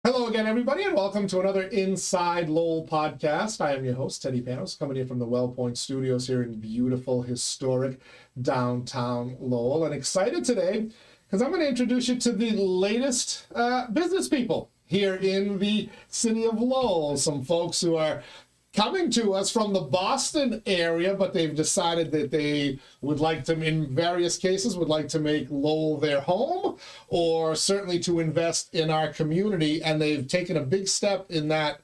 Hello again, everybody, and welcome to another Inside Lowell podcast. I am your host, Teddy Panos, coming in from the Well Point Studios here in beautiful, historic downtown Lowell. And excited today because I'm going to introduce you to the latest business people here in the city of Lowell. Some folks who are coming to us from the Boston area, but they've decided that they would like to, in various cases, would like to make Lowell their home, or certainly to invest in our community. And they've taken a big step in that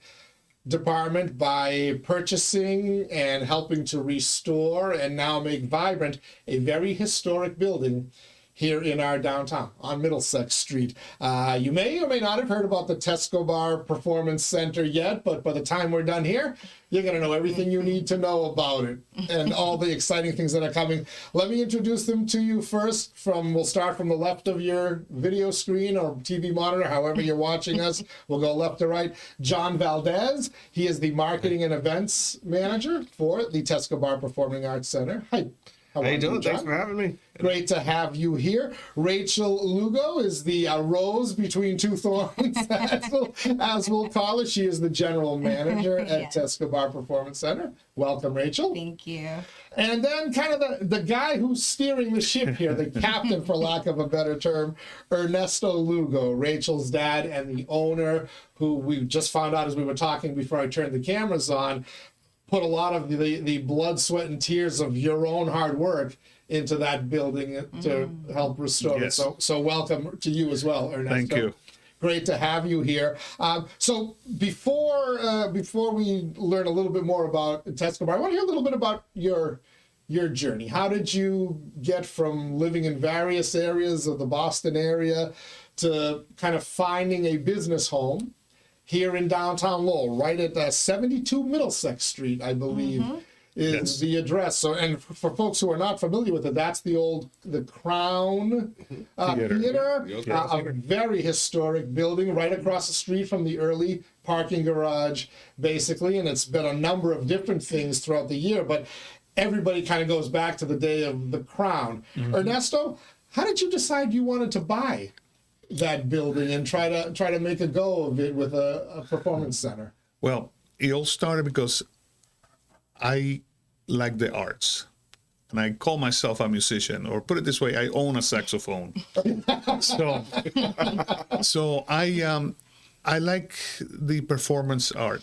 department by purchasing and helping to restore and now make vibrant a very historic building here in our downtown on Middlesex Street. You may or may not have heard about the Tescobar Performance Center yet, but by the time we're done here, you're going to know everything you need to know about it and all the exciting things that are coming. Let me introduce them to you first. We'll start from the left of your video screen or TV monitor, however you're watching us. We'll go left to right. John Valdez. He is the Marketing and Events Manager for the Tescobar Performing Arts Center. Hi. How you doing? Thanks for having me. Great to have you here. Rachel Lugo is the rose between two thorns, as we'll call it. She is the general manager at Tescobar Performance Center. Welcome, Rachel. Thank you. And then kind of the guy who's steering the ship here, the captain, for lack of a better term, Ernesto Lugo, Rachel's dad and the owner, who we just found out as we were talking before I turned the cameras on, put a lot of the blood, sweat, and tears of your own hard work into that building to help restore it. So welcome to you as well, Ernesto. Thank you. Great to have you here. So before we learn a little bit more about Tescobar, I want to hear a little bit about your journey. How did you get from living in various areas of the Boston area to kind of finding a business home here in downtown Lowell, right at 72 Middlesex Street, I believe, is the address. So, and for folks who are not familiar with it, that's the Crown Theater, a very historic building right across the street from the early parking garage, basically. And it's been a number of different things throughout the year, but everybody kind of goes back to the day of the Crown. Ernesto, how did you decide you wanted to buy that building and try to make a go of it with a performance center? Well, it all started because I like the arts, and I call myself a musician, or put it this way, I own a saxophone. so I like the performance art.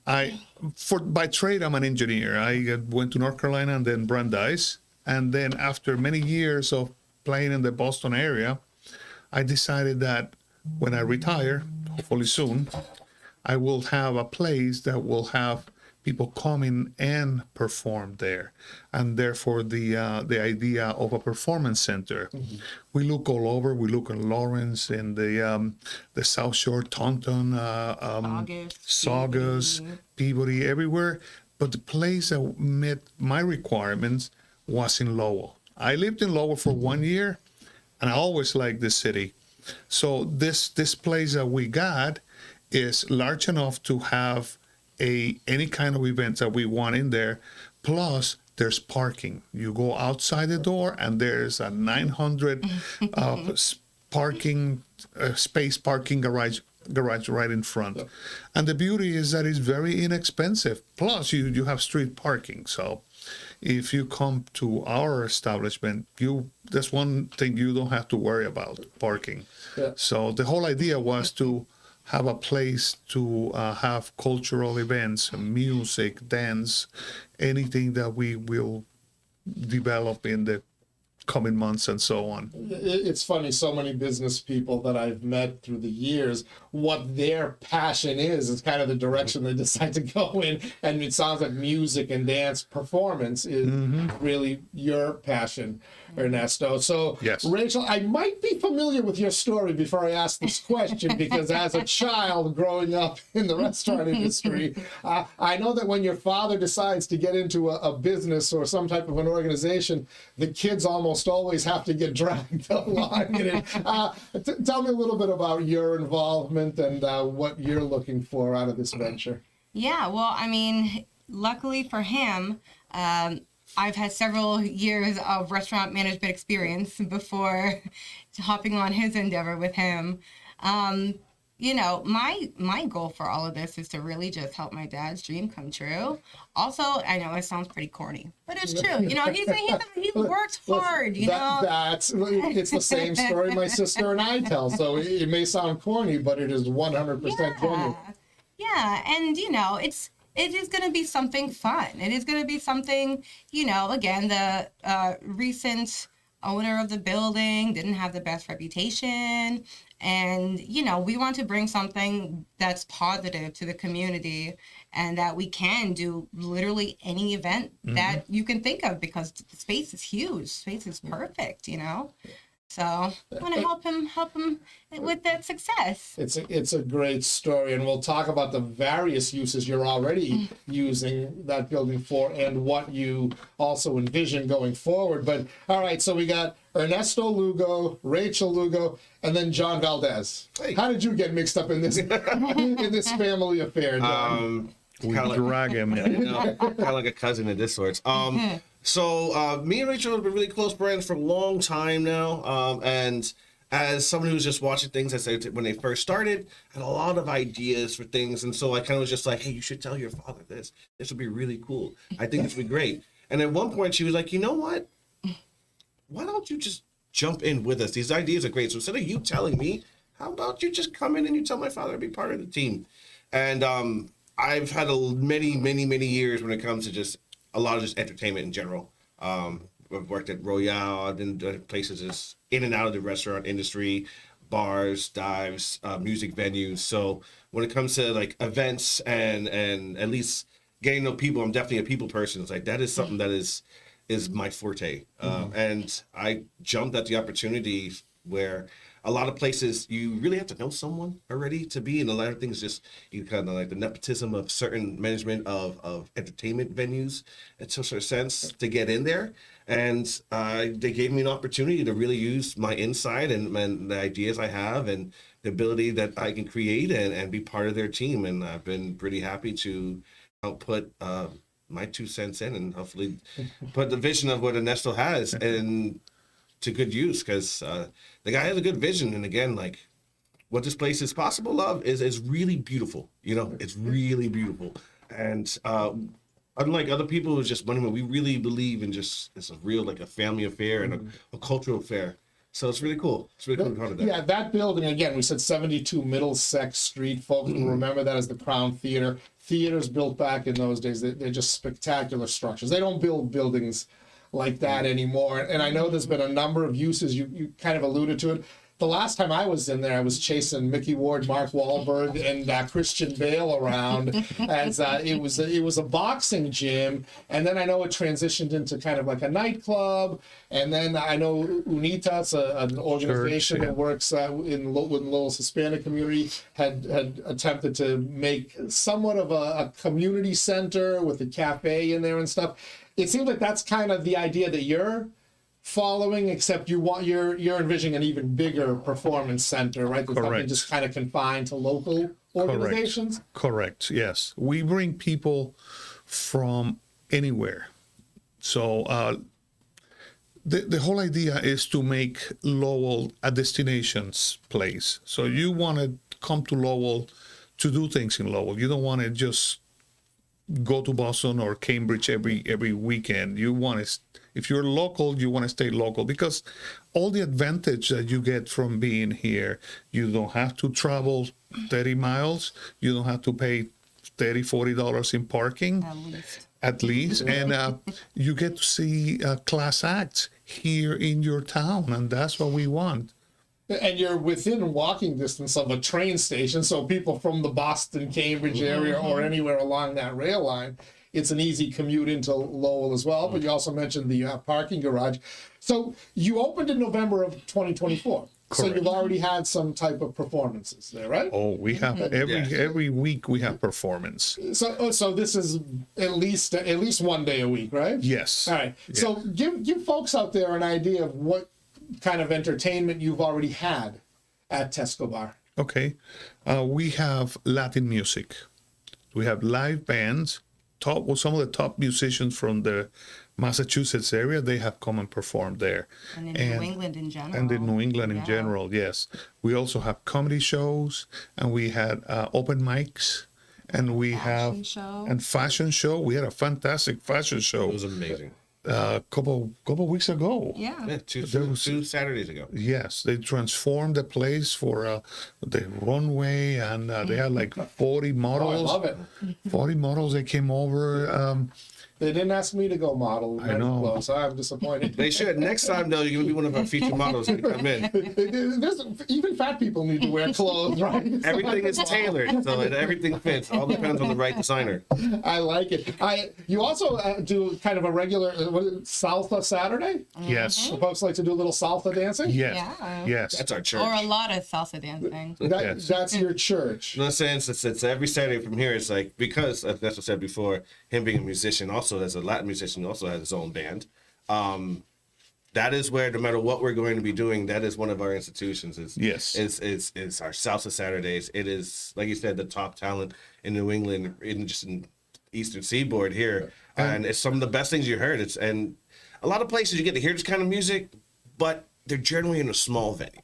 By trade, I'm an engineer. I went to North Carolina and then Brandeis, and then after many years of playing in the Boston area, I decided that when I retire, hopefully soon, I will have a place that will have people come in and perform there. And therefore, the idea of a performance center. We look all over. We look in Lawrence, in the South Shore, Taunton, Saugus, Peabody, everywhere. But the place that met my requirements was in Lowell. I lived in Lowell for 1 year, and I always liked this city. So this place that we got is large enough to have any kind of events that we want in there. Plus, there's parking. You go outside the door, and there's a 900 parking garage right in front. And the beauty is that it's very inexpensive. Plus, you have street parking. So if you come to our establishment, that's one thing you don't have to worry about, parking. So the whole idea was to have a place to have cultural events, music, dance, anything that we will develop in the coming months and so on. It's funny, so many business people that I've met through the years, what their passion is kind of the direction they decide to go in. And it sounds like music and dance performance is really your passion, Ernesto. So, yes. Rachel, I might be familiar with your story before I ask this question, because as a child growing up in the restaurant industry, I know that when your father decides to get into a business or some type of an organization, the kids almost always have to get dragged along in it. Tell me a little bit about your involvement and what you're looking for out of this venture. Yeah, well, I mean, luckily for him, I've had several years of restaurant management experience before hopping on his endeavor with him. you know, my goal for all of this is to really just help my dad's dream come true. Also, I know it sounds pretty corny, but it's true. You know, he works hard. You know, it's the same story my sister and I tell. So it may sound corny, but it is 100% genuine. Yeah, and you know, it is going to be something fun. It is going to be something, you know, again, the recent owner of the building didn't have the best reputation. And, you know, we want to bring something that's positive to the community and that we can do literally any event that you can think of because the space is huge. Space is perfect, you know? So I want to help him with that success. It's a great story, and we'll talk about the various uses you're already using that building for and what you also envision going forward. But all right, so we got Ernesto Lugo, Rachel Lugo, and then John Valdez. Hey. How did you get mixed up in this family affair, John? We drag him. Kind of like a cousin of this sort. So me and Rachel have been really close friends for a long time now. And as someone who's just watching things, I said when they first started, I had a lot of ideas for things. And so I kind of was just like, hey, you should tell your father this. This would be really cool. I think this would be great. And at one point she was like, you know what? Why don't you just jump in with us? These ideas are great. So instead of you telling me, how about you just come in and you tell my father to be part of the team? And I've had many years when it comes to just a lot of just entertainment in general. I've worked at Royale and places just in and out of the restaurant industry, bars, dives, music venues. So when it comes to like events and at least getting to know people, I'm definitely a people person. It's like that is something that is my forte. And I jumped at the opportunity where a lot of places you really have to know someone already to be, and a lot of things just you kind of like the nepotism of certain management of entertainment venues in some sort of sense to get in there. And they gave me an opportunity to really use my insight and the ideas I have and the ability that I can create and be part of their team. And I've been pretty happy to help put my 2 cents in and hopefully put the vision of what Ernesto has and to good use, because the guy has a good vision. And again, like what this place is possible of is really beautiful. You know, it's really beautiful. And unlike other people who's just money, we really believe in just it's a real like a family affair and a cultural affair. So it's really cool. It's really cool to be part of that. Yeah, that building, again, we said 72 Middlesex Street. Folks will remember that as the Crown Theater. Theaters built back in those days, they're just spectacular structures. They don't build buildings like that anymore. And I know there's been a number of uses. You kind of alluded to it. The last time I was in there, I was chasing Mickey Ward, Mark Wahlberg, and Christian Bale around as it was a boxing gym. And then I know it transitioned into kind of like a nightclub. And then I know UNITAS, an organization that works with Lowell's Hispanic community, had attempted to make somewhat of a community center with a cafe in there and stuff. It seems like that's kind of the idea that you're following, except you're envisioning an even bigger performance center, right? That's something just kind of confined to local organizations. Correct. Yes, we bring people from anywhere. So the whole idea is to make Lowell a destinations place. So you want to come to Lowell to do things in Lowell. You don't want to just go to Boston or Cambridge every weekend. You want to, if you're local, you want to stay local, because all the advantage that you get from being here, you don't have to travel 30 miles. You don't have to pay $30-40 in parking. At least. And you get to see class acts here in your town, and that's what we want. And you're within walking distance of a train station, so people from the Boston, Cambridge area or anywhere along that rail line, it's an easy commute into Lowell as well. But you also mentioned the parking garage. So you opened in November of 2024. Correct. So you've already had some type of performances there, right? Oh, we have every week we have performance. So this is at least one day a week, right? Yes. All right. Yeah. So give folks out there an idea of what kind of entertainment you've already had at Tescobar. Okay. We have Latin music. We have live bands, some of the top musicians from the Massachusetts area, they have come and performed there. And in New England in general. And in New England in Yeah. general, yes. We also have comedy shows, and we had open mics, and we Fashion show. and fashion show. We had a fantastic fashion show It was amazing. couple weeks ago. Yeah. Yeah, two Saturdays ago. Yes, they transformed the place for the runway, and they had like 40 Oh, I models. love it. 40 models that came over. They didn't ask me to go model in I men's know. clothes, so I'm disappointed. They should. Next time, though, you're going to be one of our featured models when you come in. Even fat people need to wear clothes, right? Everything is tailored, so everything fits. All depends on the right designer. I like it. You also do kind of a regular what is it, salsa Saturday. Yes, So folks like to do a little salsa dancing. yes, Yeah. yes. That's our church. Or a lot of salsa dancing. That, That's your church. In a sense, it's every Saturday from here. It's like, because as I said before, him being a musician, also as a Latin musician, also has his own band. That is where, no matter what we're going to be doing, that is one of our institutions. Yes. Is our Salsa Saturdays. It is, like you said, the top talent in New England, in Eastern Seaboard here, and it's some of the best things you heard. And a lot of places you get to hear this kind of music, but they're generally in a small venue.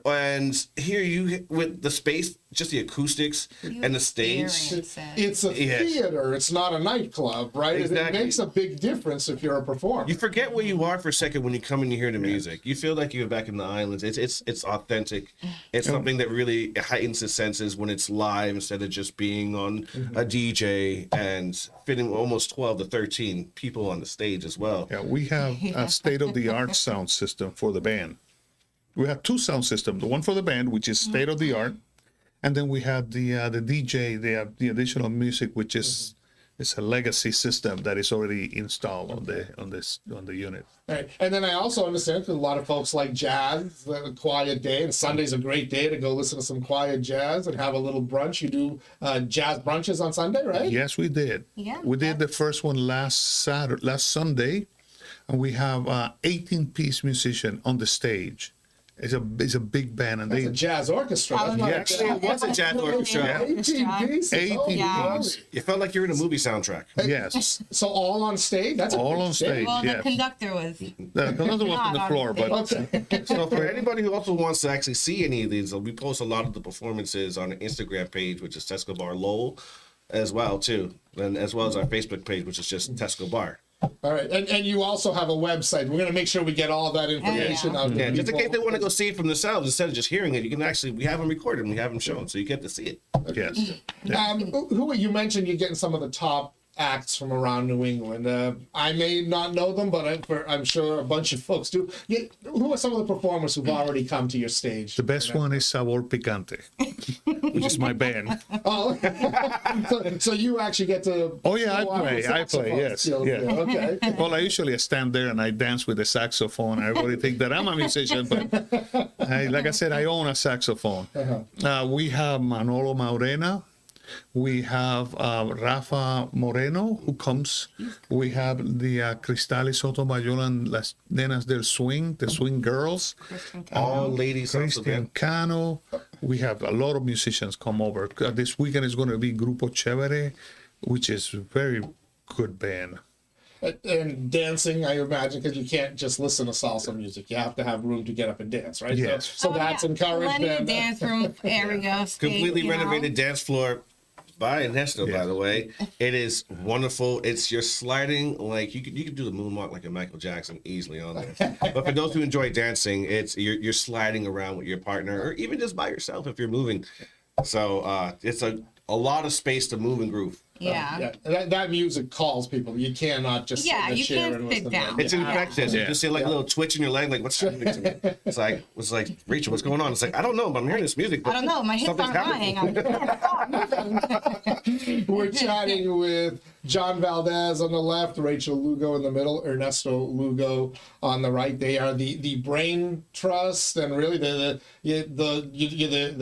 And here you, with the space, just the acoustics and the stage. Experience it. It's a Yes. theater. It's not a nightclub, right? It Exactly. makes a big difference if you're a performer. You forget where you are for a second when you come and you hear the music. You feel like you're back in the islands. It's authentic. It's something that really heightens the senses when it's live instead of just being on a DJ and fitting almost 12 to 13 people on the stage as well. Yeah, we have a state-of-the-art sound system for the band. We have two sound systems. The one for the band, which is state-of-the-art, and then we have the DJ, the additional music, which is it's a legacy system that is already installed on the unit. Right. And then I also understand because a lot of folks like jazz, a quiet day, and Sunday's a great day to go listen to some quiet jazz and have a little brunch. You do jazz brunches on Sunday, right? Yes, we did. Yeah. We did the first one last Sunday, and we have 18-piece musician on the stage. It's a big band, and It's a jazz orchestra. That's not Yes. Actually, it was a jazz orchestra. 18 pieces. 18 Oh, Yeah. pieces. It felt like you're in a movie soundtrack. yes, So all on stage? That's a all big on stage. Well, the Yes, conductor was. the another one on the floor, but Okay. So for anybody who also wants to actually see any of these, we post a lot of the performances on our Instagram page, which is Tescobar Lowell, as well too, and as well as our Facebook page, which is just Tescobar. All right. And you also have a website. We're going to make sure we get all that information out Yeah, to just in people. case they want to go see it from themselves instead of just hearing it, you can actually, we have them recorded and we have them shown, so you get to see it. yes. Who you mentioned you're getting some of the top acts from around New England. I may not know them, but I'm sure a bunch of folks do. Who are some of the performers who've already come to your stage? The best one is Sabor Picante, which is my band. Oh, so you actually get to. Oh, yeah, I show off play, your saxophone yes, skills yeah. there. Okay. Well, I usually stand there and I dance with the saxophone. Everybody think that I'm a musician, but like I said, I own a saxophone. We have Manolo Maurena. We have Rafa Moreno, who comes. We have the Cristales Sotomayor and Las Nenas del Swing, the Swing Girls. All ladies salsa Christian band. Cano. We have a lot of musicians come over. This weekend is going to be Grupo Chévere, which is a very good band. And dancing, I imagine, because you can't just listen to salsa music. You have to have room to get up and dance, right? Yes. So that's encouraged. Plenty of then. dance room area. Space, Completely you know? renovated dance floor by Ernesto, by Yeah. the way. It is wonderful. It's you're sliding like you could do the moonwalk like a Michael Jackson easily on there. But for those who enjoy dancing, it's you're sliding around with your partner or even just by yourself if you're moving. So it's a lot of space to move and groove. Yeah. That music calls people. You cannot just sit Yeah, in a you chair can't and sit listen down. To It's it. infectious. You Yeah. just see like a little twitch in your leg, like what's happening to me? It's like Rachel, what's going on? It's like I don't know, but I'm hearing this music. I don't know. My hips something's aren't happening. lying. We're chatting with John Valdez on the left, Rachel Lugo in the middle, Ernesto Lugo on the right. They are the brain trust, and really the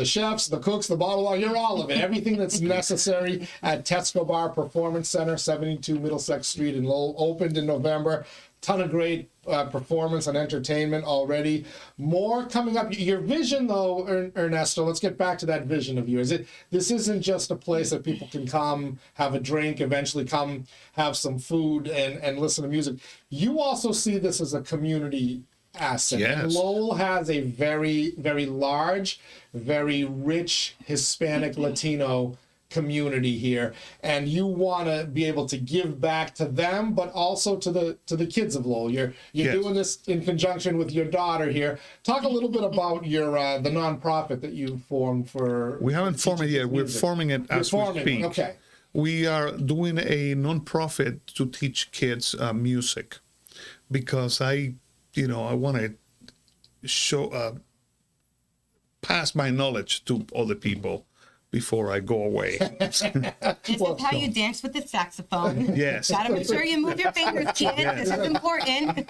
chefs, the cooks, the bottle. You're all of it. Everything that's necessary at Tescobar Performance Center, 72 Middlesex Street in Lowell. Opened in November. ton of great performance and entertainment already. More coming up. Your vision, though, Ernesto, let's get back to that vision of yours. This isn't just a place that people can come, have a drink, eventually come have some food and listen to music. You also see this as a community asset. Yes. And Lowell has a very, very large, very rich Hispanic Latino community here, and you want to be able to give back to them, but also to the kids of Lowell. You're Yes. doing this in conjunction with your daughter here. Talk a little bit about your the nonprofit that you formed for. We haven't formed it yet. We're music. forming it as we speak. Okay. We are doing a nonprofit to teach kids music, because I want to show pass my knowledge to other people before I go away. This is how you dance with the saxophone. Yes. Gotta make sure you move your fingers, kid. This is important.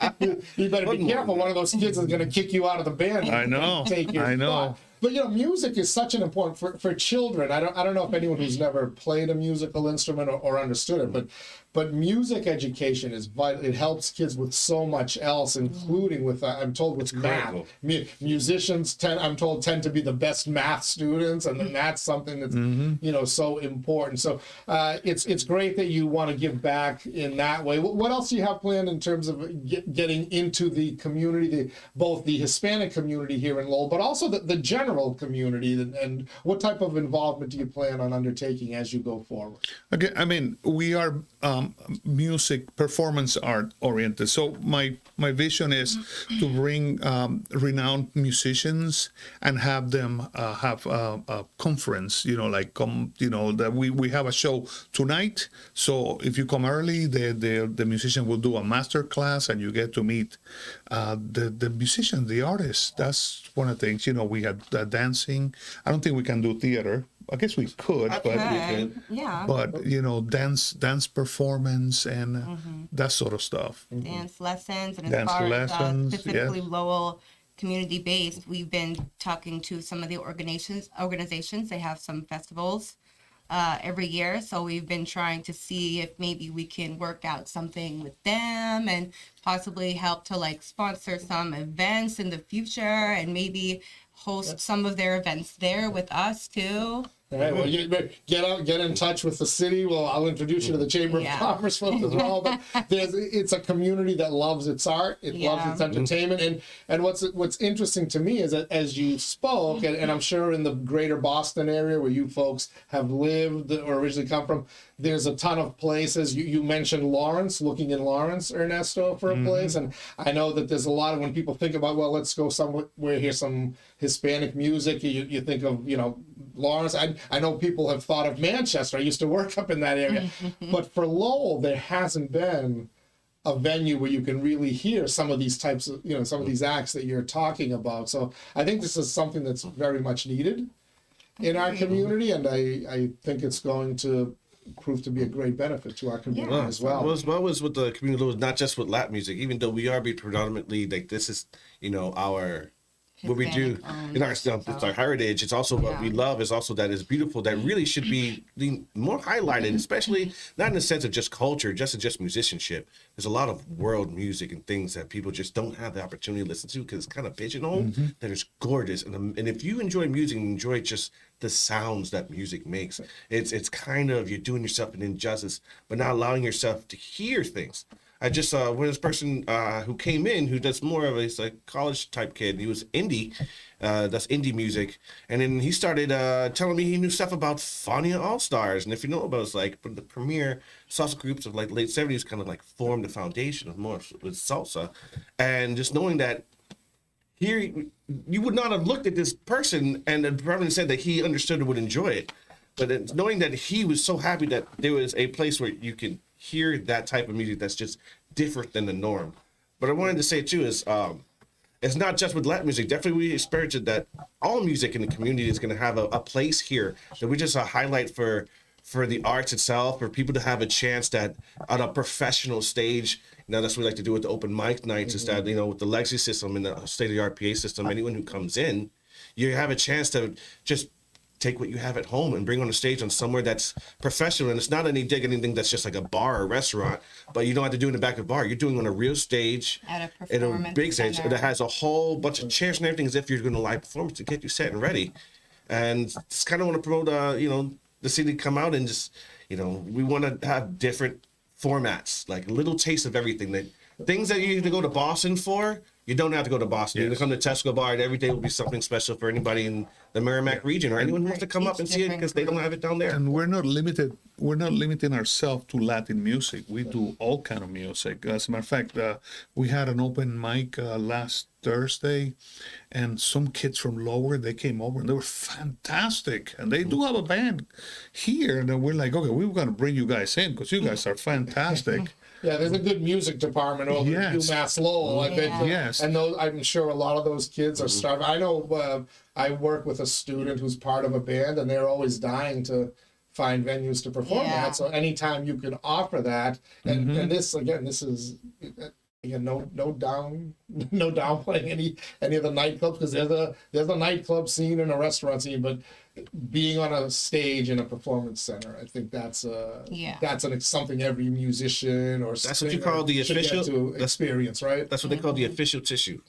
You better be careful. One of those kids is going to kick you out of the band. I know. Take your I know. spot. But music is such an important for children. I don't know if anyone who's never played a musical instrument or understood it, but music education is vital. It helps kids with so much else, including with I'm told with math. Musicians I'm told tend to be the best math students, and then that's something that's so important. So it's great that you want to give back in that way. What else do you have planned in terms of getting into the community, both the Hispanic community here in Lowell, but also the general community, and what type of involvement do you plan on undertaking as you go forward? Okay, I mean, we are music performance art oriented. So my vision is to bring renowned musicians and have them have a conference. That we have a show tonight. So if you come early, the musician will do a master class, and you get to meet the musician, the artist. That's one of the things. We had dancing. I don't think we can do theater. I guess we could, but Yeah. but dance performance and that sort of stuff. Dance lessons, and as Dance far lessons, as specifically yes. Lowell community based, we've been talking to some of the organizations. They have some festivals every year, so we've been trying to see if maybe we can work out something with them and possibly help to sponsor some events in the future, and maybe host some of their events there with us too. All right, well, you better get in touch with the city. Well, I'll introduce you to the Chamber of Commerce folks as well. But it's a community that loves its art, it loves its entertainment, and what's interesting to me is that as you spoke, and I'm sure in the greater Boston area where you folks have lived or originally come from, there's a ton of places. You mentioned Lawrence, looking in Lawrence, Ernesto, for a place, and I know that there's a lot of, when people think about, well, let's go somewhere, hear some Hispanic music, you think of Lawrence. I know people have thought of Manchester. I used to work up in that area. But for Lowell, there hasn't been a venue where you can really hear some of these types of, some of these acts that you're talking about. So I think this is something that's very much needed in our community, and I think it's going to prove to be a great benefit to our community as well. Well, was with the community, was not just with Latin music, even though we are predominantly, this is, our... what we do in our stuff, it's our heritage. It's also what we love. Is also that is beautiful. That really should be more highlighted, especially not in the sense of just culture, just musicianship. There's a lot of world music and things that people just don't have the opportunity to listen to because it's kind of pigeonholed. That is gorgeous, and if you enjoy music and enjoy just the sounds that music makes, it's kind of, you're doing yourself an injustice, but not allowing yourself to hear things. I just saw this person who came in, who does more of a college type kid. He was indie, does indie music, and then he started telling me he knew stuff about Fania All Stars. And if you know about it, it's the premier salsa groups of late '70s, kind of formed the foundation of more with salsa, and just knowing that here you would not have looked at this person and probably said that he understood and would enjoy it, but knowing that he was so happy that there was a place where you can hear that type of music that's just different than the norm. But I wanted to say too is it's not just with Latin music. Definitely we expected that all music in the community is going to have a place here, that we just highlight for the arts itself, for people to have a chance that on a professional stage. That's what we like to do with the open mic nights, is that with the legacy system and the state of the art PA system, anyone who comes in, you have a chance to just take what you have at home and bring on a stage on somewhere that's professional. And it's not anything that's just like a bar or restaurant, but you don't have to do it in the back of a bar. You're doing it on a real stage, At a in a performance big stage center. that has a whole bunch of chairs and everything, as if you're doing a live performance to get you set and ready. And just kind of want to promote, you know, the city to come out and just, you know, we want to have different formats, like a little taste of everything. That things that you need to go to Boston for, you don't have to go to Boston. You can come to Tescobar, and every day will be something special for anybody in the Merrimack region or anyone who wants to come up and see it because they don't have it down there. And we're not limiting ourselves to Latin music. We do all kind of music. As a matter of fact, we had an open mic last Thursday, and some kids from Lower, they came over and they were fantastic. And they do have a band here, and then we're like, okay, we're gonna bring you guys in because you guys are fantastic. Yeah, there's a good music department over at Yes. UMass Lowell. I think. Yes. And those, I'm sure a lot of those kids are starving. I know I work with a student who's part of a band, and they're always dying to find venues to perform Yeah. at. So anytime you can offer that, and this is again no downplaying any of the nightclubs, because there's a nightclub scene and a restaurant scene, but being on a stage in a performance center, I think that's something every musician or That's what you call the should get official- to experience, right? That's what they call the official tissue.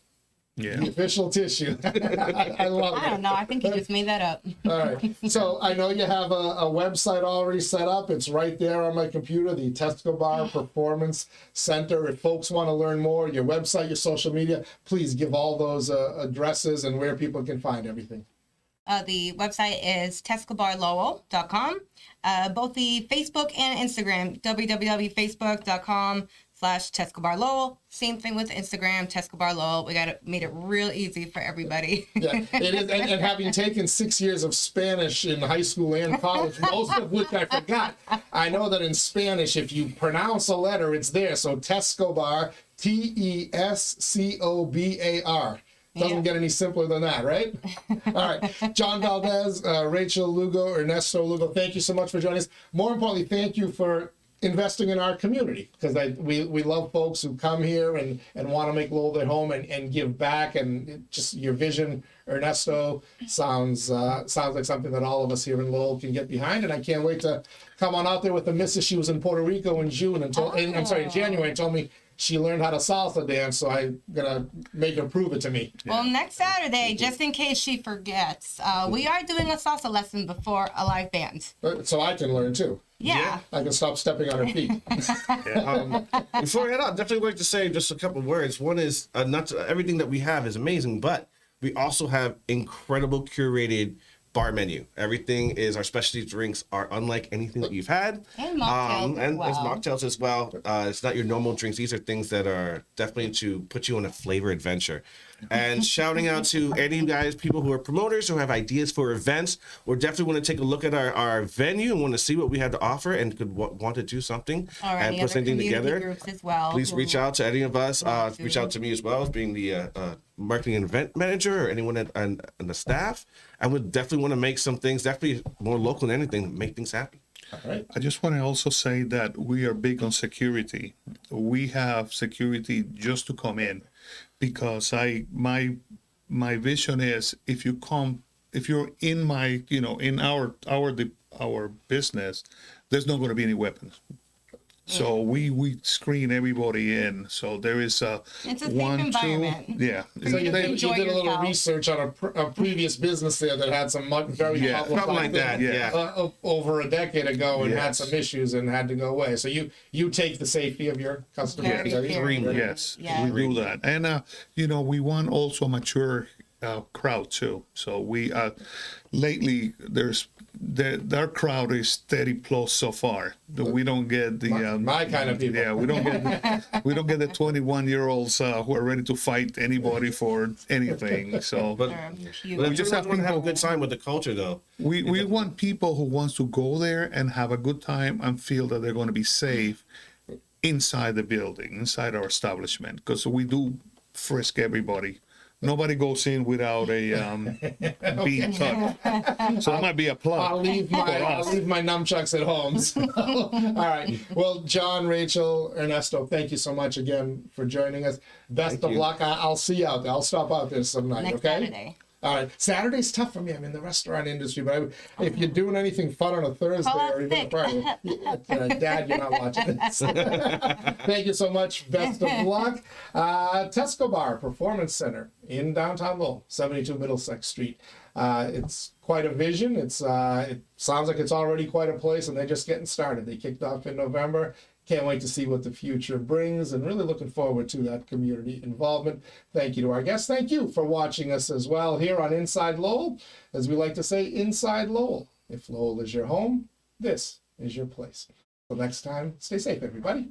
Yeah. The official tissue. I love it. I don't know. I think you just made that up. All right. So I know you have a website already set up. It's right there on my computer, the Tescobar Performance Center. If folks want to learn more, your website, your social media, please give all those addresses and where people can find everything. The website is tescobarlowell.com. Both the Facebook and Instagram, www.facebook.com/TescobarLowell. Same thing with Instagram, Tescobar Lowell. We made it real easy for everybody. Yeah, it is. And having taken 6 years of Spanish in high school and college, most of which I forgot, I know that in Spanish, if you pronounce a letter, it's there. So Tescobar, Tescobar. Doesn't get any simpler than that, right? All right. John Valdez, Rachel Lugo, Ernesto Lugo, thank you so much for joining us. More importantly, thank you for investing in our community, because we love folks who come here and want to make Lowell their home and give back. And just your vision, Ernesto, sounds like something that all of us here in Lowell can get behind. And I can't wait to come on out there with the missus. She was in Puerto Rico in June in January, and told me she learned how to salsa dance, so I'm gonna make her prove it to me. Well, next Saturday, just in case she forgets, we are doing a salsa lesson before a live band. So I can learn too. Yeah. I can stop stepping on her feet. Before I head out, definitely like to say just a couple words. One is not everything that we have is amazing, but we also have incredible curated bar menu. Everything is, our specialty drinks are unlike anything that you've had. And mocktails as and well. as mocktails as well. It's not your normal drinks. These are things that are definitely to put you on a flavor adventure. And shouting out to any guys, people who are promoters who have ideas for events, or definitely want to take a look at our venue and want to see what we have to offer and could want to do something Or and any put other something community together. groups as well. Please reach out to any of us. want to. Reach out to me as well as being the marketing and event manager, or anyone and the staff. I would definitely want to make some things, definitely more local than anything, make things happen. All right. I just want to also say that we are big on security. We have security just to come in, because my vision is, if you're in my, in our business, there's not going to be any weapons. So we screen everybody in. So there is It's a safe 1, 2, environment. yeah. So you Enjoy did a little yourself. research on a previous business there that had some very Yeah, publicized something like that, thing, yeah. over a decade ago, and had Yes. some issues and had to go away. So you take the safety of your customers. Very very serious. seriously. Yes, Yeah. we do that. And, we want also a mature crowd too. So we, lately, our crowd is 30 plus so far. We don't get the My kind of people. Yeah, we don't get the 21-year-olds who are ready to fight anybody for anything. So But Cute. we just just have want to have a people- good time with the culture, though. we want people who wants to go there and have a good time and feel that they're going to be safe inside the building, inside our establishment, because we do frisk everybody. Nobody goes in without a being touched. So that might be a plug. I'll leave my nunchucks at home. So, all right. Well, John, Rachel, Ernesto, thank you so much again for joining us. Best of luck. I'll see you out there. I'll stop out there some night. Next Okay. Saturday. All right. Saturday's tough for me. I'm in the restaurant industry, but if you're doing anything fun on a Thursday Call or even a sick. Friday, Dad, you're not watching this. Thank you so much. Best of luck. Tescobar Performance Center in downtown Lowell, 72 Middlesex Street. It's quite a vision. It sounds like it's already quite a place, and they're just getting started. They kicked off in November. Can't wait to see what the future brings, and really looking forward to that community involvement. Thank you to our guests. Thank you for watching us as well here on Inside Lowell. As we like to say, Inside Lowell. If Lowell is your home, this is your place. Till next time, stay safe, everybody.